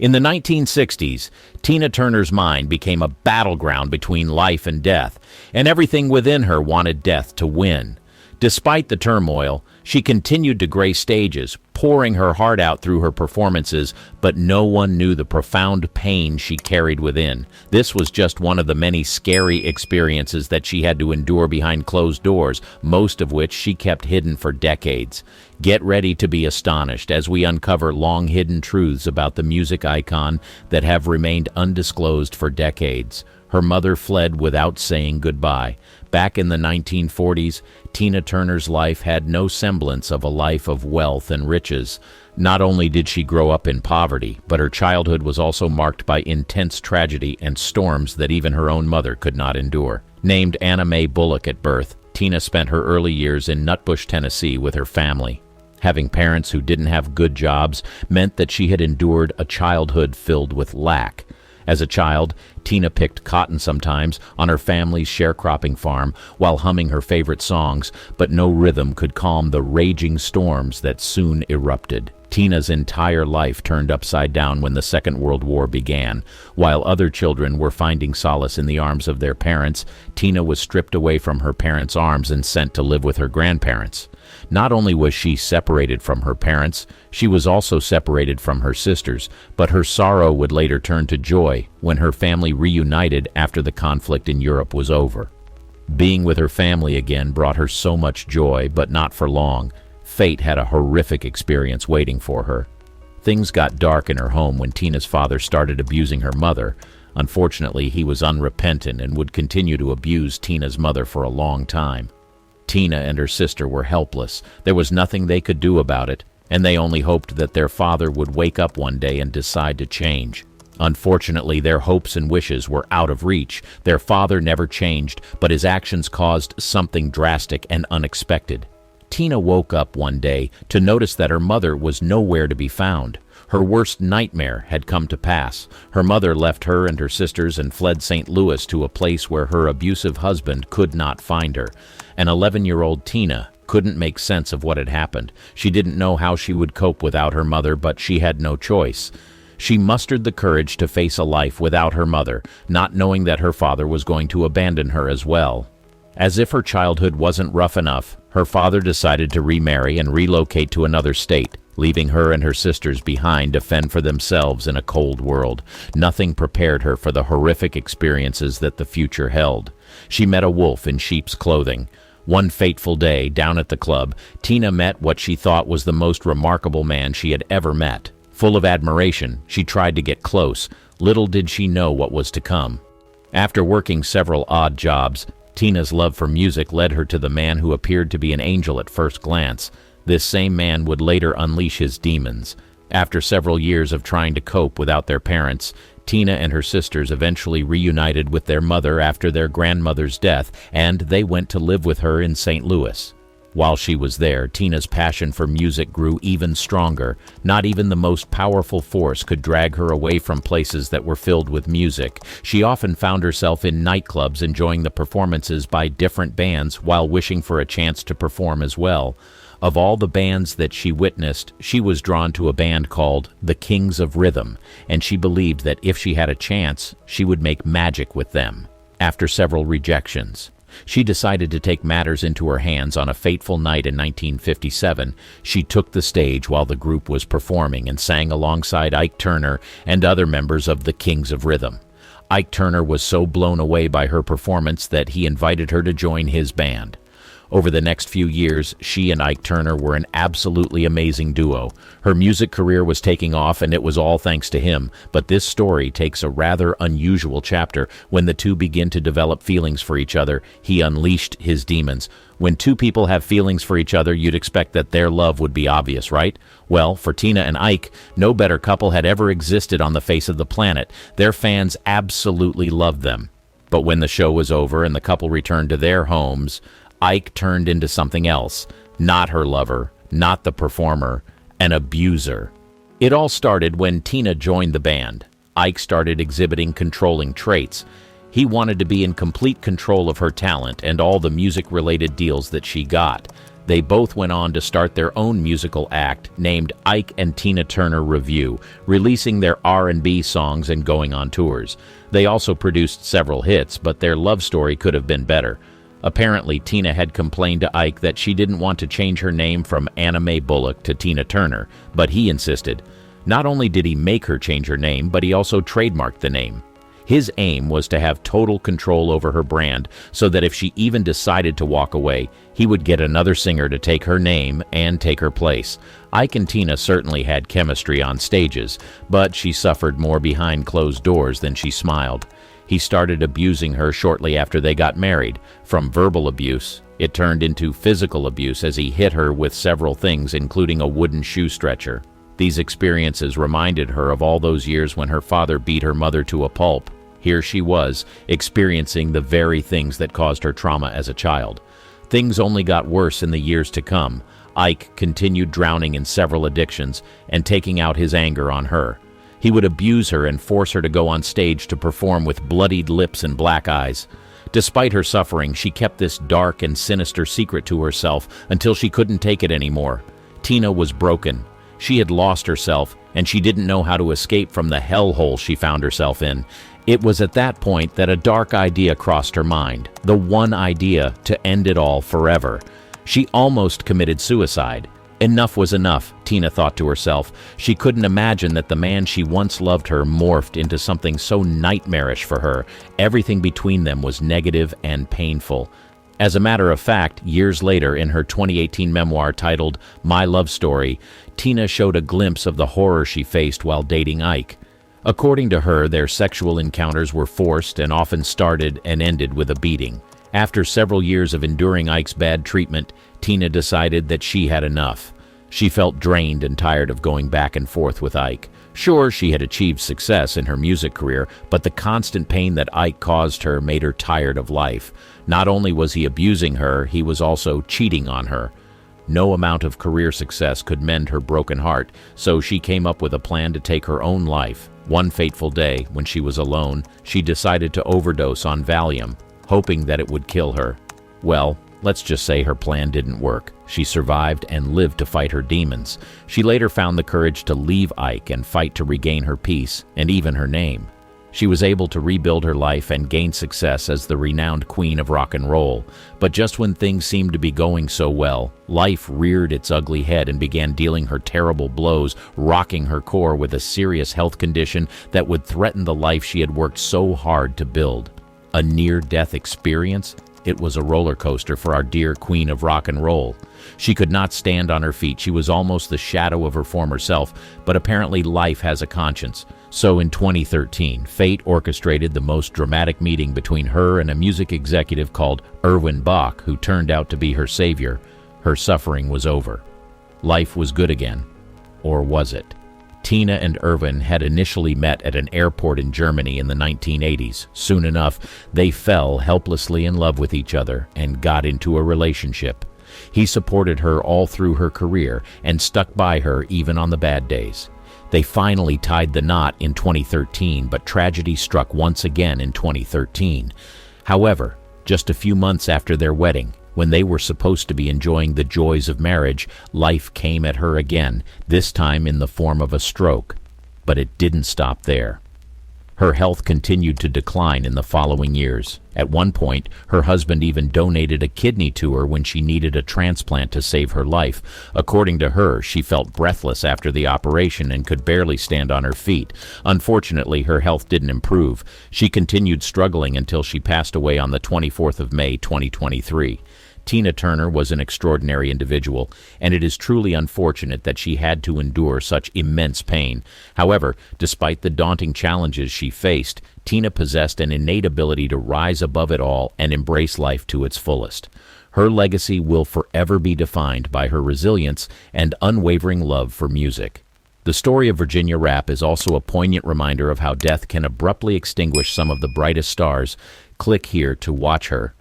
In the 1960s, Tina Turner's mind became a battleground between life and death, and everything within her wanted death to win. Despite the turmoil, she continued to grace stages, pouring her heart out through her performances, but no one knew the profound pain she carried within. This was just one of the many scary experiences that she had to endure behind closed doors, most of which she kept hidden for decades. Get ready to be astonished as we uncover long-hidden truths about the music icon that have remained undisclosed for decades. Her mother fled without saying goodbye. Back in the 1940s, Tina Turner's life had no semblance of a life of wealth and riches. Not only did she grow up in poverty, but her childhood was also marked by intense tragedy and storms that even her own mother could not endure. Named Anna Mae Bullock at birth, Tina spent her early years in Nutbush, Tennessee with her family. Having parents who didn't have good jobs meant that she had endured a childhood filled with lack. As a child, Tina picked cotton sometimes on her family's sharecropping farm while humming her favorite songs, but no rhythm could calm the raging storms that soon erupted. Tina's entire life turned upside down when the Second World War began. While other children were finding solace in the arms of their parents, Tina was stripped away from her parents' arms and sent to live with her grandparents. Not only was she separated from her parents, she was also separated from her sisters, but her sorrow would later turn to joy when her family reunited after the conflict in Europe was over. Being with her family again brought her so much joy, but not for long. Fate had a horrific experience waiting for her. Things got dark in her home when Tina's father started abusing her mother. Unfortunately, he was unrepentant and would continue to abuse Tina's mother for a long time. Tina and her sister were helpless. There was nothing they could do about it, and they only hoped that their father would wake up one day and decide to change. Unfortunately, their hopes and wishes were out of reach. Their father never changed, but his actions caused something drastic and unexpected. Tina woke up one day to notice that her mother was nowhere to be found. Her worst nightmare had come to pass. Her mother left her and her sisters and fled St. Louis to a place where her abusive husband could not find her. An 11-year-old Tina couldn't make sense of what had happened. She didn't know how she would cope without her mother, but she had no choice. She mustered the courage to face a life without her mother, not knowing that her father was going to abandon her as well. As if her childhood wasn't rough enough, her father decided to remarry and relocate to another state, leaving her and her sisters behind to fend for themselves in a cold world. Nothing prepared her for the horrific experiences that the future held. She met a wolf in sheep's clothing. One fateful day, down at the club, Tina met what she thought was the most remarkable man she had ever met. Full of admiration, she tried to get close. Little did she know what was to come. After working several odd jobs, Tina's love for music led her to the man who appeared to be an angel at first glance. This same man would later unleash his demons. After several years of trying to cope without their parents, Tina and her sisters eventually reunited with their mother after their grandmother's death, and they went to live with her in St. Louis. While she was there, Tina's passion for music grew even stronger. Not even the most powerful force could drag her away from places that were filled with music. She often found herself in nightclubs enjoying the performances by different bands while wishing for a chance to perform as well. Of all the bands that she witnessed, she was drawn to a band called the Kings of Rhythm, and she believed that if she had a chance, she would make magic with them. After several rejections, she decided to take matters into her hands. On a fateful night in 1957, she took the stage while the group was performing and sang alongside Ike Turner and other members of the Kings of Rhythm. Ike Turner was so blown away by her performance that he invited her to join his band. Over the next few years, she and Ike Turner were an absolutely amazing duo. Her music career was taking off, and it was all thanks to him. But this story takes a rather unusual chapter. When the two begin to develop feelings for each other, he unleashed his demons. When two people have feelings for each other, you'd expect that their love would be obvious, right? Well, for Tina and Ike, no better couple had ever existed on the face of the planet. Their fans absolutely loved them. But when the show was over and the couple returned to their homes, Ike turned into something else. Not her lover, not the performer, an abuser. It all started when Tina joined the band. Ike started exhibiting controlling traits. He wanted to be in complete control of her talent and all the music-related deals that she got. They both went on to start their own musical act named Ike and Tina Turner Review, releasing their R&B songs and going on tours. They also produced several hits, but their love story could have been better. Apparently, Tina had complained to Ike that she didn't want to change her name from Anna Mae Bullock to Tina Turner, but he insisted. Not only did he make her change her name, but he also trademarked the name. His aim was to have total control over her brand, so that if she even decided to walk away, he would get another singer to take her name and take her place. Ike and Tina certainly had chemistry on stages, but she suffered more behind closed doors than she smiled. He started abusing her shortly after they got married. From verbal abuse, it turned into physical abuse as he hit her with several things, including a wooden shoe stretcher. These experiences reminded her of all those years when her father beat her mother to a pulp. Here she was, experiencing the very things that caused her trauma as a child. Things only got worse in the years to come. Ike continued drowning in several addictions and taking out his anger on her. He would abuse her and force her to go on stage to perform with bloodied lips and black eyes. Despite her suffering, she kept this dark and sinister secret to herself until she couldn't take it anymore. Tina was broken. She had lost herself, and she didn't know how to escape from the hellhole she found herself in. It was at that point that a dark idea crossed her mind, the one idea to end it all forever. She almost committed suicide. Enough was enough, Tina thought to herself. She couldn't imagine that the man she once loved her morphed into something so nightmarish for her. Everything between them was negative and painful. As a matter of fact, years later, in her 2018 memoir titled My Love Story, Tina showed a glimpse of the horror she faced while dating Ike. According to her, their sexual encounters were forced and often started and ended with a beating. After several years of enduring Ike's bad treatment, Tina decided that she had enough. She felt drained and tired of going back and forth with Ike. Sure, she had achieved success in her music career, but the constant pain that Ike caused her made her tired of life. Not only was he abusing her, he was also cheating on her. No amount of career success could mend her broken heart, so she came up with a plan to take her own life. One fateful day, when she was alone, she decided to overdose on Valium, hoping that it would kill her. Well, let's just say her plan didn't work. She survived and lived to fight her demons. She later found the courage to leave Ike and fight to regain her peace, and even her name. She was able to rebuild her life and gain success as the renowned queen of rock and roll. But just when things seemed to be going so well, life reared its ugly head and began dealing her terrible blows, rocking her core with a serious health condition that would threaten the life she had worked so hard to build. A near-death experience? It was a roller coaster for our dear queen of rock and roll. She could not stand on her feet. She was almost the shadow of her former self, but apparently life has a conscience. So in 2013, fate orchestrated the most dramatic meeting between her and a music executive called Erwin Bach, who turned out to be her savior. Her suffering was over. Life was good again. Or was it? Tina and Erwin had initially met at an airport in Germany in the 1980s. Soon enough, they fell helplessly in love with each other and got into a relationship. He supported her all through her career and stuck by her even on the bad days. They finally tied the knot in 2013, but tragedy struck once again in 2013. However, just a few months after their wedding, when they were supposed to be enjoying the joys of marriage, life came at her again, this time in the form of a stroke. But it didn't stop there. Her health continued to decline in the following years. At one point, her husband even donated a kidney to her when she needed a transplant to save her life. According to her, she felt breathless after the operation and could barely stand on her feet. Unfortunately, her health didn't improve. She continued struggling until she passed away on the 24th of May, 2023. Tina Turner was an extraordinary individual, and it is truly unfortunate that she had to endure such immense pain. However, despite the daunting challenges she faced, Tina possessed an innate ability to rise above it all and embrace life to its fullest. Her legacy will forever be defined by her resilience and unwavering love for music. The story of Virginia Rappe is also a poignant reminder of how death can abruptly extinguish some of the brightest stars. Click here to watch her